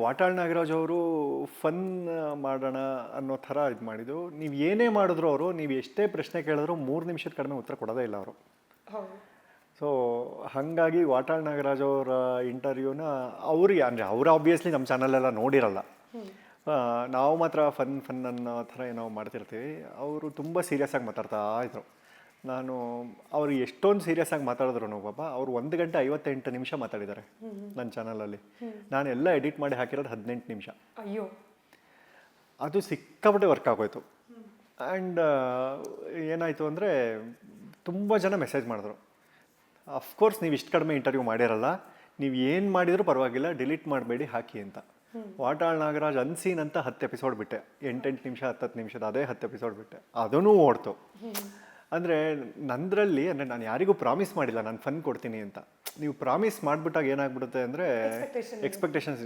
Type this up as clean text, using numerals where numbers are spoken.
ವಾಟಾಳ್ ನಾಗರಾಜ್ ಅವರು ಫನ್ ಮಾಡೋಣ ಅನ್ನೋ ಥರ ಇದು ಮಾಡಿದ್ದು. ನೀವು ಏನೇ ಮಾಡಿದ್ರು ಅವರು, ನೀವು ಎಷ್ಟೇ ಪ್ರಶ್ನೆ ಕೇಳಿದ್ರು 3 ನಿಮಿಷದ ಕಡಿಮೆ ಉತ್ತರ ಕೊಡೋದೇ ಇಲ್ಲ ಅವರು. ಹೌದು. ಸೊ ಹಾಗಾಗಿ ವಾಟಾಳ್ ನಾಗರಾಜ್ ಅವರ ಇಂಟರ್ವ್ಯೂನ ಅವ್ರಿಗೆ ಅಂದರೆ ಅವ್ರು ಆಬ್ವಿಯಸ್ಲಿ ನಮ್ಮ ಚಾನಲೆಲ್ಲ ನೋಡಿರಲ್ಲ. ನಾವು ಮಾತ್ರ ಫನ್ ಅನ್ನೋ ಥರ ಏನೋ ಮಾಡ್ತಿರ್ತೀವಿ. ಅವರು ತುಂಬ ಸೀರಿಯಸ್ ಆಗಿ ಮಾತಾಡ್ತಾ ಇದ್ರು. ನಾನು ಅವರು ಎಷ್ಟೊಂದು ಸೀರಿಯಸ್ ಆಗಿ ಮಾತಾಡಿದ್ರು ಪಾಪ, ಅವ್ರು 1 ಗಂಟೆ 58 ನಿಮಿಷ ಮಾತಾಡಿದ್ದಾರೆ ನನ್ನ ಚಾನಲಲ್ಲಿ. ನಾನು ಎಲ್ಲ ಎಡಿಟ್ ಮಾಡಿ ಹಾಕಿರೋದು 18 ನಿಮಿಷ. ಅಯ್ಯೋ. ಅದು ಸಿಕ್ಕಾಪಟ್ಟೆ ವರ್ಕ್ ಆಗೋಯ್ತು. ಆ್ಯಂಡ್ ಏನಾಯಿತು ಅಂದರೆ ತುಂಬ ಜನ ಮೆಸೇಜ್ ಮಾಡಿದ್ರು, ಅಫ್ಕೋರ್ಸ್ ನೀವು ಇಷ್ಟು ಕಡಿಮೆ ಇಂಟರ್ವ್ಯೂ ಮಾಡಿರಲ್ಲ, ನೀವು ಏನು ಮಾಡಿದರೂ ಪರವಾಗಿಲ್ಲ, ಡಿಲೀಟ್ ಮಾಡಬೇಡಿ, ಹಾಕಿ ಅಂತ. ವಾಟಾಳ್ ನಾಗರಾಜ್ ಅನ್ಸೀನ್ ಅಂತ 10 ಎಪಿಸೋಡ್ ಬಿಟ್ಟೆ, 8 ನಿಮಿಷ 10 ನಿಮಿಷದ ಅದೇ 10 ಎಪಿಸೋಡ್ ಬಿಟ್ಟೆ, ಅದೂ ಓಡ್ತು. ಅಂದರೆ ನಂದರಲ್ಲಿ ಅಂದರೆ ನಾನು ಯಾರಿಗೂ ಪ್ರಾಮಿಸ್ ಮಾಡಿಲ್ಲ ನಾನು ಫನ್ ಕೊಡ್ತೀನಿ ಅಂತ. ನೀವು ಪ್ರಾಮಿಸ್ ಮಾಡಿಬಿಟ್ಟಾಗ ಏನಾಗ್ಬಿಡುತ್ತೆ ಅಂದರೆ ಎಕ್ಸ್ಪೆಕ್ಟೇಷನ್ಸ್